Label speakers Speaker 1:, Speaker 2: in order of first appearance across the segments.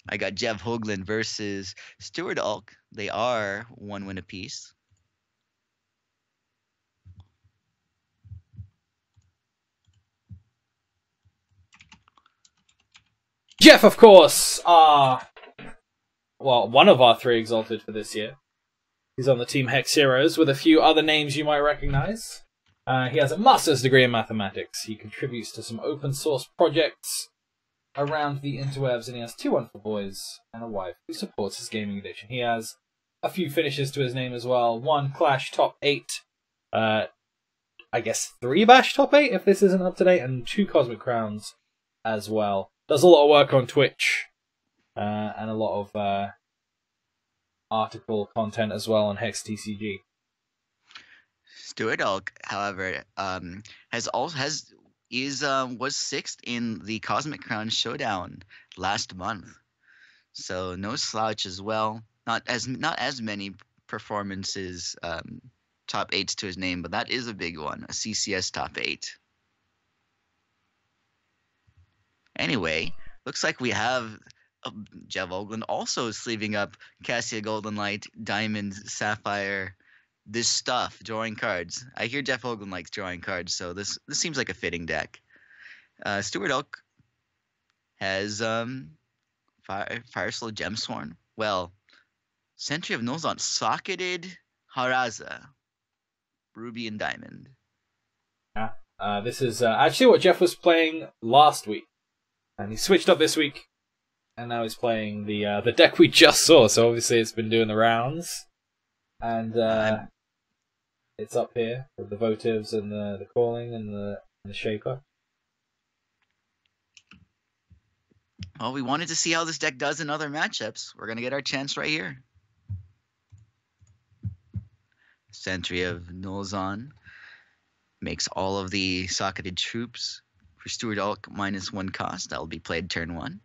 Speaker 1: I got JeffHoogland versus StewardUlk. They are 1 win apiece.
Speaker 2: Jeff, of course, one of our 3 Exalted for this year. He's on the Team HEX Heroes with a few other names you might recognize. He has a master's degree in mathematics. He contributes to some open source projects around the interwebs, and he has 2 wonderful boys and a wife who supports his gaming addiction. He has a few finishes to his name as well. 1 Clash top 8, I guess 3 Bash top 8 if this isn't up to date, and 2 Cosmic Crowns as well. Does a lot of work on Twitch and a lot of article content as well on HEX TCG.
Speaker 1: StewardUlk, however, was 6th in the Cosmic Crown Showdown last month, so no slouch as well. Not as many performances, top 8s to his name, but that is a big one, a CCS top 8. Anyway, looks like we have JeffHoogland also sleeving up Cassia Golden Light, Diamond, Sapphire, this stuff, drawing cards. I hear JeffHoogland likes drawing cards, so this seems like a fitting deck. StewardUlk has Firesoul Gemsworn. Well, Sentry of Nulzon socketed Haraza, Ruby and Diamond.
Speaker 2: Yeah, this is actually what Jeff was playing last week. And he switched up this week, and now he's playing the deck we just saw. So obviously it's been doing the rounds, and it's up here with the votives and the calling and the shaper.
Speaker 1: Well, we wanted to see how this deck does in other matchups. We're gonna get our chance right here. Sentry of Nulzon makes all of the socketed troops. For StewardUlk, -1 cost. That will be played turn 1.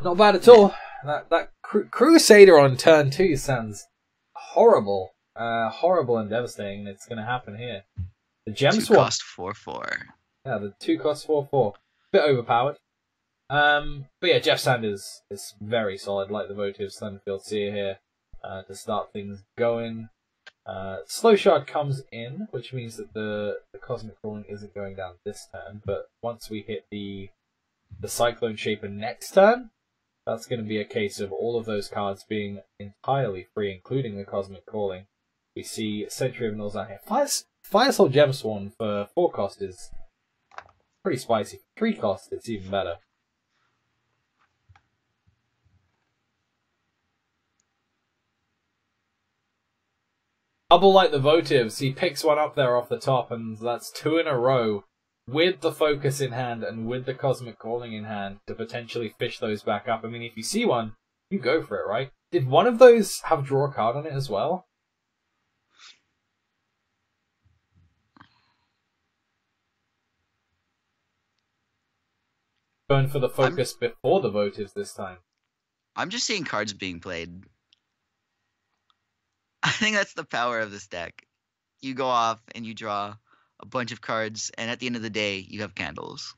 Speaker 2: Not bad at all. That Crusader on turn 2 sounds horrible. Horrible and devastating. It's going to happen here. The Gemsworn
Speaker 1: 2 cost 4/4.
Speaker 2: Yeah, the 2 cost 4/4. Bit overpowered. But yeah, Jeff Sanders is very solid, like the votives Thunderfield Seer here, to start things going. Slow Shard comes in, which means that the Cosmic Calling isn't going down this turn, but once we hit the Cyclone Shaper next turn, that's going to be a case of all of those cards being entirely free, including the Cosmic Calling. We see Sentry of Nulzon here. Firesoul Gemsworn for 4 cost is pretty spicy. 3 cost, it's even better. Double like the votives, he picks one up there off the top, and that's 2 in a row with the focus in hand and with the Cosmic Calling in hand to potentially fish those back up. I mean, if you see one, you go for it, right? Did one of those have draw a card on it as well? Going for the focus before the votives this time.
Speaker 1: I'm just seeing cards being played. I think that's the power of this deck. You go off and you draw a bunch of cards, and at the end of the day, you have candles.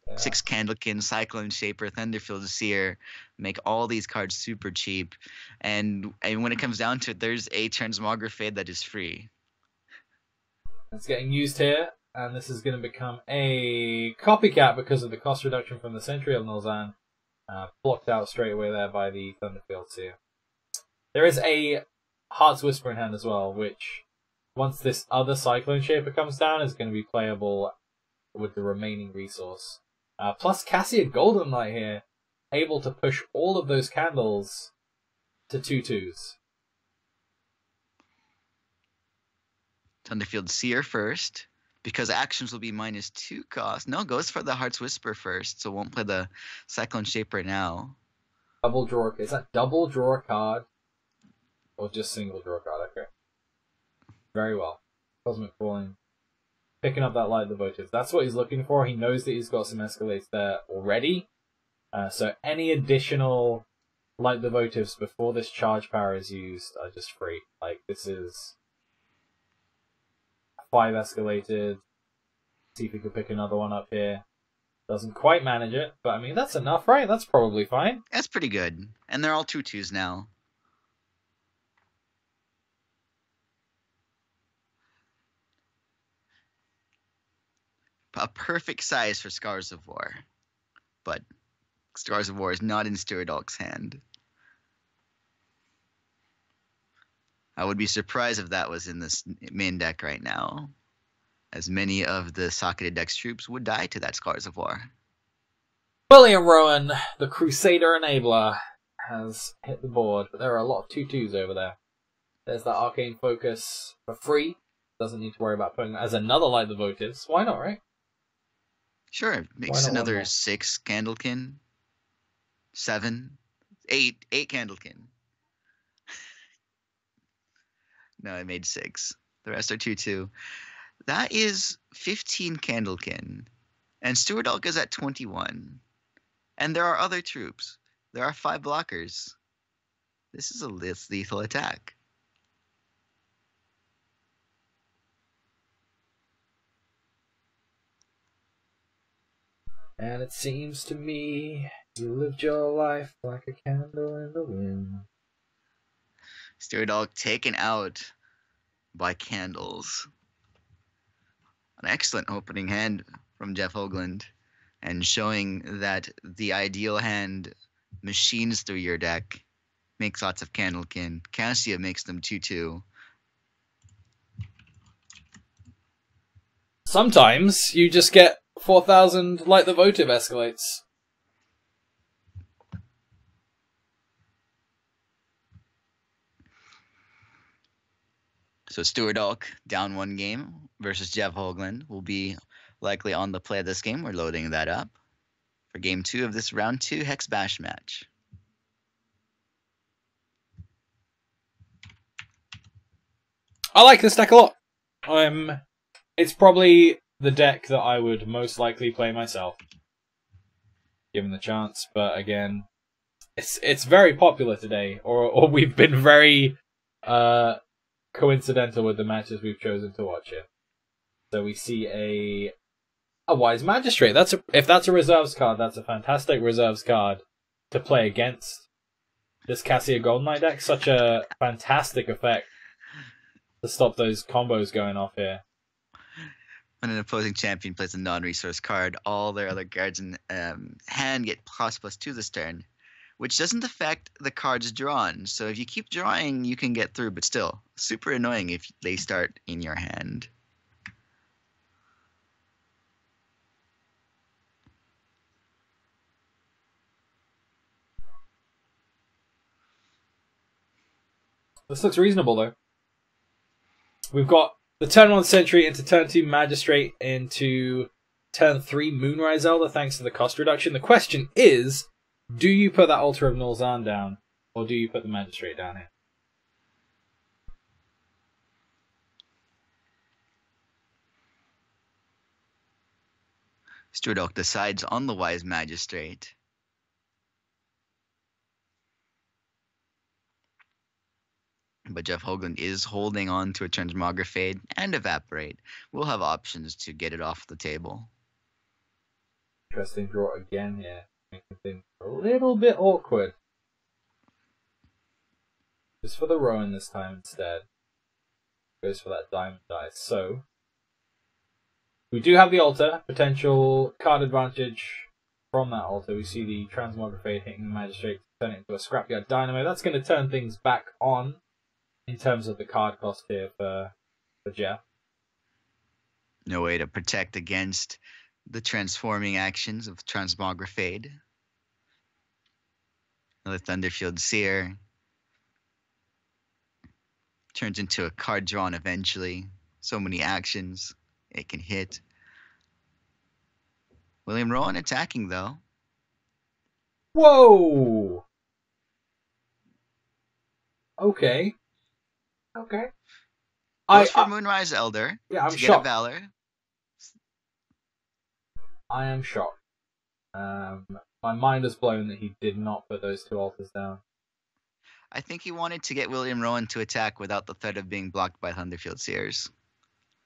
Speaker 1: Yeah. 6 Candlekin, Cyclone Shaper, Thunderfield Seer, make all these cards super cheap. And when it comes down to it, there's a Transmogrifade that is free.
Speaker 2: It's getting used here, and this is going to become a copycat because of the cost reduction from the Sentry of Nulzon. Blocked out straight away there by the Thunderfield Seer. There is a Heart's Whisper in hand as well, which, once this other Cyclone Shaper comes down, is going to be playable with the remaining resource. Plus Cassia Golden Light here, able to push all of those candles to 2/2s.
Speaker 1: Thunderfield Seer first, because actions will be -2 cost. No, goes for the Heart's Whisper first, so won't play the Cyclone Shaper now.
Speaker 2: Double draw. Is that double draw a card? Or just single draw card? Okay. Very well. Cosmic Calling. Picking up that Light of the Votives. That's what he's looking for. He knows that he's got some escalates there already. So any additional Light of the Votives before this charge power is used are just free. Like, this is 5 escalated. See if we can pick another one up here. Doesn't quite manage it, but I mean, that's enough, right? That's probably fine.
Speaker 1: That's pretty good. And they're all 2/2s now. A perfect size for Scars of War. But Scars of War is not in StewardUlk's hand. I would be surprised if that was in this main deck right now, as many of the Socketed Dex troops would die to that Scars of War.
Speaker 2: William Rowan, the Crusader Enabler, has hit the board, but there are a lot of 2/2s over there. There's that Arcane Focus for free. Doesn't need to worry about putting that as another Light the Votives. Why not, right?
Speaker 1: Sure, makes another 6 Candlekin. 7. 8 Candlekin. No, I made 6. The rest are 2/2. That is 15 Candlekin. And StewardUlk is at 21. And there are other troops. There are 5 blockers. This is a lethal attack.
Speaker 2: And it seems to me you lived your life like a candle in the wind.
Speaker 1: StewardUlk taken out by candles. An excellent opening hand from JeffHoogland, and showing that the ideal hand machines through your deck, makes lots of Candlekin. Cassia makes them 2/2.
Speaker 2: Sometimes you just get 4,000 Light the Votive escalates.
Speaker 1: So StewardUlk down 1 game versus JeffHoogland will be likely on the play of this game. We're loading that up for game 2 of this round 2 HEX Bash match.
Speaker 2: I like this deck a lot. It's probably the deck that I would most likely play myself, given the chance. But again, it's very popular today, or we've been very coincidental with the matches we've chosen to watch here. So we see a Wise Magistrate. If that's a reserves card, that's a fantastic reserves card to play against this Cassia Golden Knight deck. Such a fantastic effect to stop those combos going off here.
Speaker 1: When an opposing champion plays a non-resource card, all their other cards in hand get ++2 this turn, which doesn't affect the cards drawn. So if you keep drawing, you can get through, but still, super annoying if they start in your hand.
Speaker 2: This looks reasonable, though. We've got the turn 1 Sentry into turn 2 Magistrate into turn 3 Moonrise Elder thanks to the cost reduction. The question is, do you put that Altar of Nulzahn down, or do you put the Magistrate down here?
Speaker 1: StewardUlk decides on the Wise Magistrate. But JeffHoogland is holding on to a Transmogrifade and Evaporate. We'll have options to get it off the table.
Speaker 2: Interesting draw again here, making things a little bit awkward. Just for the Rowan this time instead. Goes for that diamond dice. So we do have the altar, potential card advantage from that altar. We see the Transmogrifade hitting the Magistrate, turn it into a Scrapyard Dynamo. That's going to turn things back on in terms of the card cost here for Jeff.
Speaker 1: No way to protect against the transforming actions of Transmogrifade. Another Thunderfield Seer. Turns into a card drawn eventually. So many actions it can hit. William Rowan attacking, though.
Speaker 2: Whoa! Okay. Okay.
Speaker 1: Goes for Moonrise Elder.
Speaker 2: Yeah, I'm
Speaker 1: to
Speaker 2: shocked.
Speaker 1: Get a Valor.
Speaker 2: I am shocked. My mind is blown that he did not put those 2 altars down.
Speaker 1: I think he wanted to get William Rowan to attack without the threat of being blocked by Thunderfield Seers.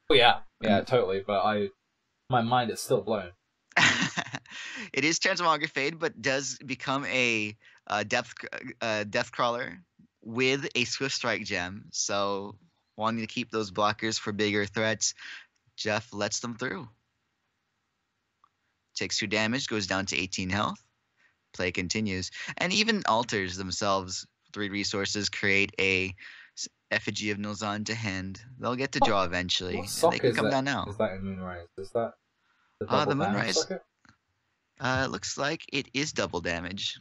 Speaker 2: Oh yeah, totally. But my mind is still blown.
Speaker 1: It is transmogrifade, but does become a death crawler with a swift strike gem. So wanting to keep those blockers for bigger threats, Jeff lets them through. Takes 2 damage, goes down to 18 health. Play continues, and even altars themselves. 3 resources create a effigy of Nilzan to hand. They'll get to draw eventually,
Speaker 2: What
Speaker 1: and
Speaker 2: sock
Speaker 1: they can
Speaker 2: is
Speaker 1: come
Speaker 2: that?
Speaker 1: down now.
Speaker 2: Is that in Moonrise? Is that the double
Speaker 1: The
Speaker 2: damage
Speaker 1: Moonrise.
Speaker 2: socket?
Speaker 1: It looks like it is double damage.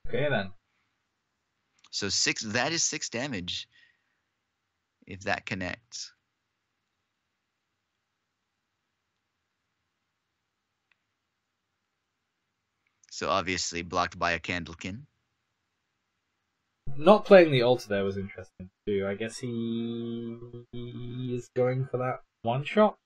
Speaker 2: Okay then.
Speaker 1: So 6. That is 6 damage. If that connects. So obviously blocked by a Candlekin.
Speaker 2: Not playing the altar there was interesting too. I guess he is going for that one shot.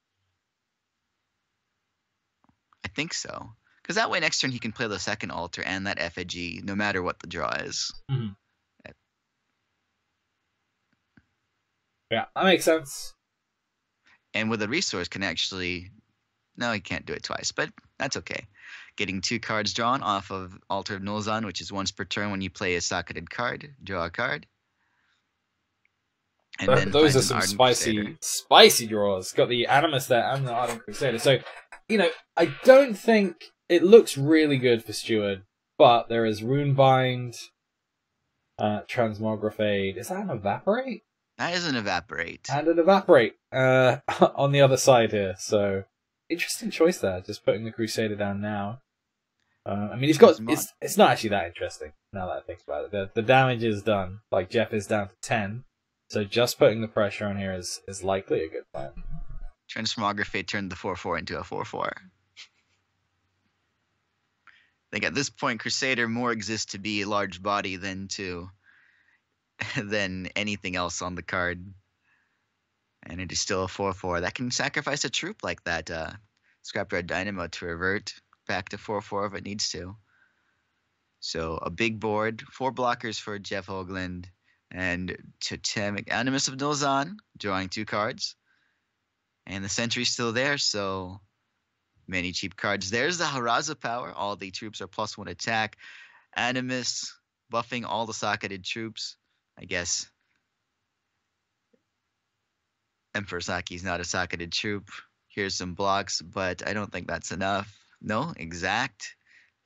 Speaker 1: I think so. Because that way next turn he can play the second altar and that effigy no matter what the draw is.
Speaker 2: Mm-hmm. Yeah, that makes sense.
Speaker 1: And with a resource can actually... No, he can't do it twice, but that's okay. Getting 2 cards drawn off of Altar of Nulzan, which is once per turn when you play a socketed card. Draw a card. And then
Speaker 2: those are
Speaker 1: finds an
Speaker 2: some
Speaker 1: Ardent
Speaker 2: spicy,
Speaker 1: Crusader.
Speaker 2: spicy draws. Got the Animus there and the Ardent Crusader. So, I don't think it looks really good for Steward, but there is Runebind, Transmogrifade. Is that an Evaporate?
Speaker 1: That is an Evaporate.
Speaker 2: And an Evaporate on the other side here. So, interesting choice there. Just putting the Crusader down now. I mean, he's got. It's not actually that interesting now that I think about it. The damage is done. Like Jeff is down to 10. So just putting the pressure on here is likely a good plan.
Speaker 1: Transmogrifade turned the 4/4 into a 4/4. I think at this point Crusader more exists to be a large body than anything else on the card. And it is still a 4/4. That can sacrifice a troop like that. Scrapyard Dynamo to revert back to 4/4 if it needs to. So a big board, 4 blockers for JeffHoogland. And Totemic Animus of Nulzan, drawing 2 cards. And the Sentry's still there, so many cheap cards. There's the Haraza power. All the troops are +1 attack. Animus buffing all the socketed troops. I guess Emperor Saki's not a socketed troop. Here's some blocks, but I don't think that's enough. No, exact.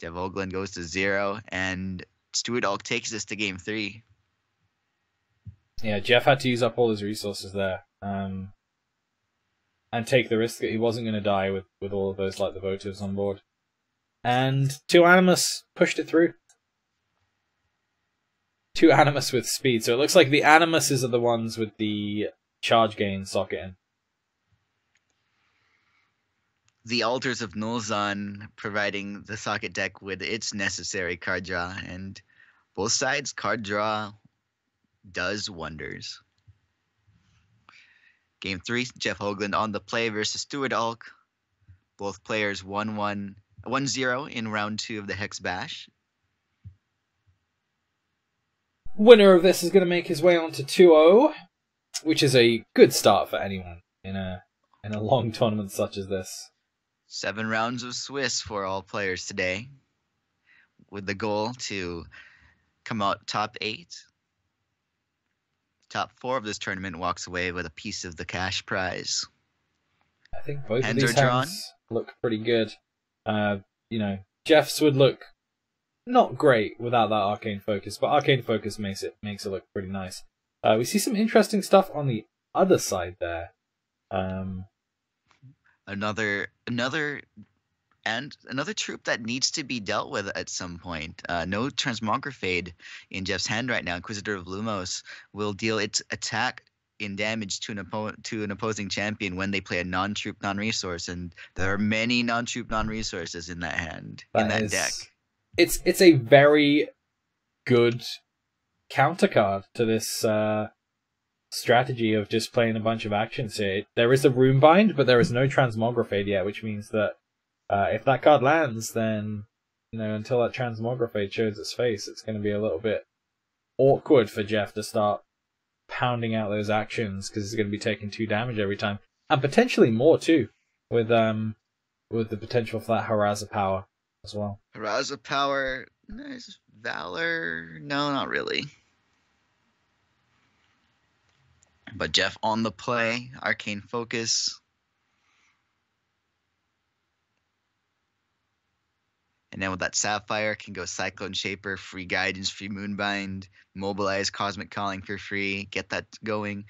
Speaker 1: JeffHoogland goes to 0, and StewardUlk takes this to game 3.
Speaker 2: Yeah, Jeff had to use up all his resources there, and take the risk that he wasn't going to die with all of those, like, the votives on board. And 2 Animus pushed it through. 2 Animus with speed, so it looks like the Animuses are the ones with the charge gain socket in.
Speaker 1: The Altars of Nulzan providing the socket deck with its necessary card draw, and both sides card draw does wonders. Game 3, JeffHoogland on the play versus StewardUlk. Both players 1-0 in round 2 of the HEX Bash.
Speaker 2: Winner of this is going to make his way on to 2-0, which is a good start for anyone in a long tournament such as this.
Speaker 1: 7 rounds of Swiss for all players today, with the goal to come out top 8. Top 4 of this tournament walks away with a piece of the cash prize.
Speaker 2: I think both
Speaker 1: Hands
Speaker 2: of these
Speaker 1: are drawn.
Speaker 2: hands look pretty good. Jeff's would look not great without that Arcane Focus, but Arcane Focus makes it look pretty nice. We see some interesting stuff on the other side there.
Speaker 1: Another troop that needs to be dealt with at some point. No Transmogrifade in Jeff's hand right now. Inquisitor of Lumos will deal its attack in damage to an opposing champion when they play a non-troop, non-resource, and there are many non-troop, non-resources in that hand, in that deck.
Speaker 2: It's a very good countercard to this strategy of just playing a bunch of actions here. There is a Runebind, but there is no Transmogrifade yet, which means that if that card lands, then until that Transmogrifade shows its face, it's going to be a little bit awkward for Jeff to start pounding out those actions, because he's going to be taking 2 damage every time, and potentially more too, with with the potential for that Harasser power as well.
Speaker 1: Harasser power. Nice. Valor. No, not really. But Jeff on the play. Arcane Focus. And then with that Sapphire, can go Cyclone Shaper, free Guidance, free Moonbind, Mobilize, Cosmic Calling for free, get that going.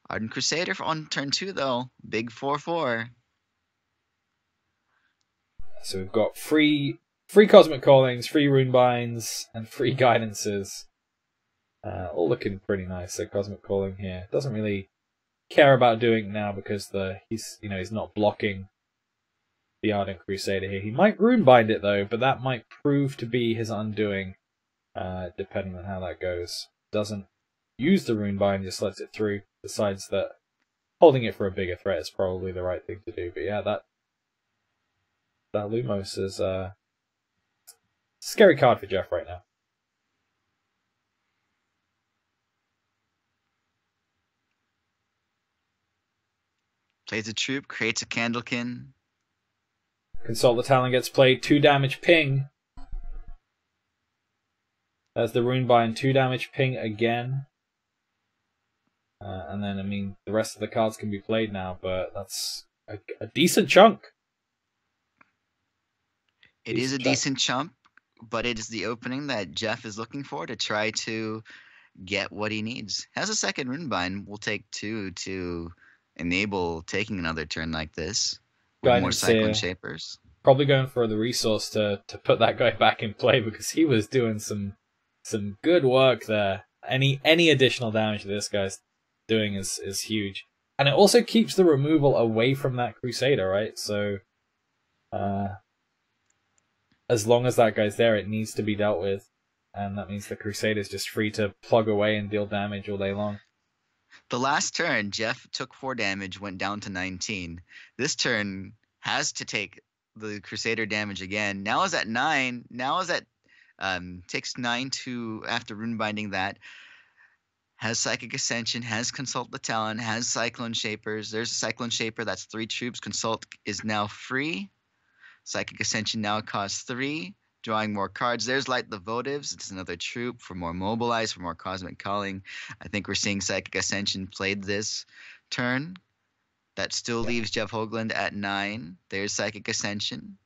Speaker 1: Ardent Crusader on turn 2, though. Big 4/4.
Speaker 2: So we've got free Cosmic Callings, free Runebinds, and free Guidances. All looking pretty nice. So Cosmic Calling here doesn't really care about doing it now because he's not blocking the Ardent Crusader here. He might Runebind it though, but that might prove to be his undoing, depending on how that goes. Doesn't use the Runebind, just lets it through. Decides that holding it for a bigger threat is probably the right thing to do. But yeah, that Lumos is a scary card for Jeff right now.
Speaker 1: Plays a troop, creates a Candlekin.
Speaker 2: Consult the Talon gets played, 2 damage ping. There's the Runebind, 2 damage ping again. And then, I mean, the rest of the cards can be played now, but that's a decent chunk.
Speaker 1: It is a decent chunk, but it is the opening that Jeff is looking for to try to get what he needs. Has a second Runebind. Will take 2 to enable taking another turn like this. With more Cyclone Shapers.
Speaker 2: Probably going for the resource to put that guy back in play because he was doing some good work there. Any additional damage this guy's doing is huge. And it also keeps the removal away from that Crusader, right? So as long as that guy's there, it needs to be dealt with. And that means the Crusader's just free to plug away and deal damage all day long.
Speaker 1: The last turn, Jeff took 4 damage, went down to 19. This turn has to take the Crusader damage again. Now is at 9. Now is at takes 9 to after Runebinding that. Has Psychic Ascension, has Consult the Talon, has Cyclone Shapers. There's a Cyclone Shaper, that's 3 troops. Consult is now free. Psychic Ascension now costs 3. Drawing more cards. There's Light the Votives. It's another troop for more Mobilize, for more Cosmic Calling. I think we're seeing Psychic Ascension played this turn. That still leaves JeffHoogland at 9. There's Psychic Ascension.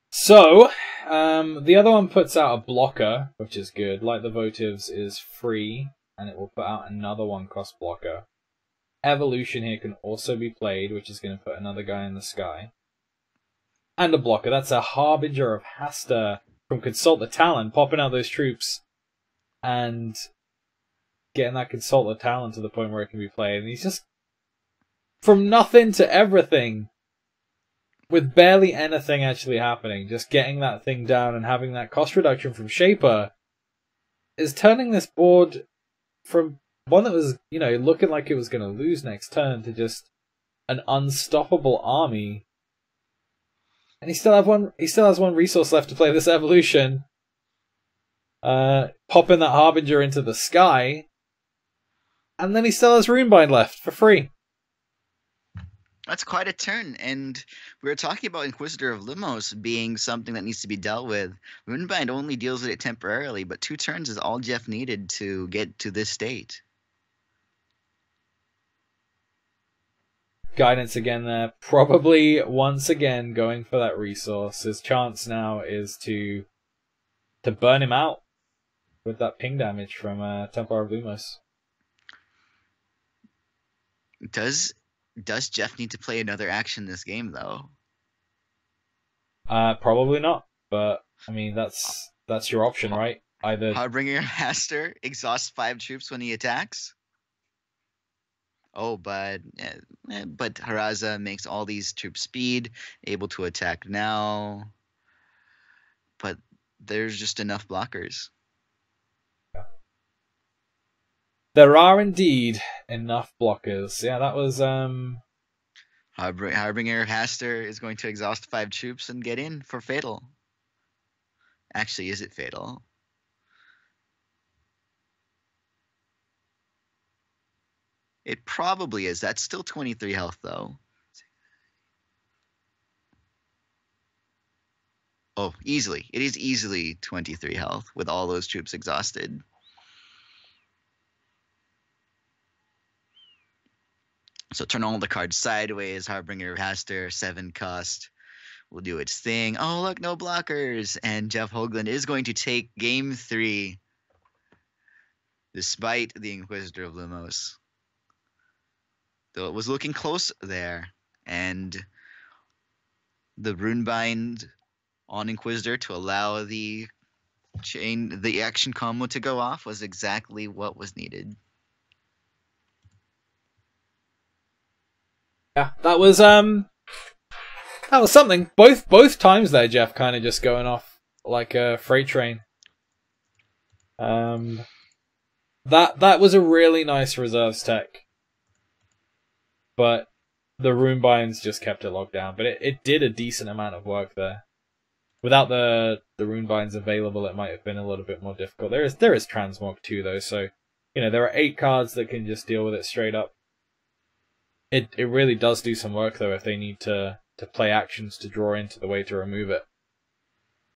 Speaker 2: So, the other one puts out a blocker, which is good. Light the Votives is free, and it will put out another 1-cost blocker. Evolution here can also be played, which is going to put another guy in the sky. And a blocker. That's a Harbinger of Hasta from Consult the Talon, popping out those troops and getting that Consult the Talon to the point where it can be played. And he's just from nothing to everything with barely anything actually happening. Just getting that thing down and having that cost reduction from Shaper is turning this board from one that was, looking like it was going to lose next turn to just an unstoppable army. And he still has one resource left to play this evolution. Popping that Harbinger into the sky. And then he still has Runebind left for free.
Speaker 1: That's quite a turn. And we were talking about Inquisitor of Limos being something that needs to be dealt with. Runebind only deals with it temporarily, but 2 turns is all Jeff needed to get to this state.
Speaker 2: Guidance again there. Probably once again going for that resource. His chance now is to burn him out with that ping damage from Templar of Lumos.
Speaker 1: Does Jeff need to play another action this game though?
Speaker 2: Probably not. But I mean that's your option, right? Either
Speaker 1: Harbinger Master exhausts 5 troops when he attacks. Oh, but Harasser makes all these troops speed, able to attack now. But there's just enough blockers.
Speaker 2: There are indeed enough blockers. Yeah, that was
Speaker 1: Harbinger Haster is going to exhaust 5 troops and get in for Fatal. Actually, is it Fatal? It probably is. That's still 23 health, though. Oh, easily. It is easily 23 health with all those troops exhausted. So turn all the cards sideways. Harbinger Haster, 7 cost. Will do its thing. Oh, look, no blockers. And JeffHoogland is going to take game 3. Despite the Inquisitor of Lumos. Though it was looking close there. And the Runebind on Inquisitor to allow the action combo to go off was exactly what was needed.
Speaker 2: Yeah, that was something. Both times there, Jeff kind of just going off like a freight train. That was a really nice reserves tech. But the Runebinds just kept it locked down. But it did a decent amount of work there. Without the Runebinds available, it might have been a little bit more difficult. There is Transmog too, though, so there are 8 cards that can just deal with it straight up. It really does do some work though if they need to play actions to draw into the way to remove it.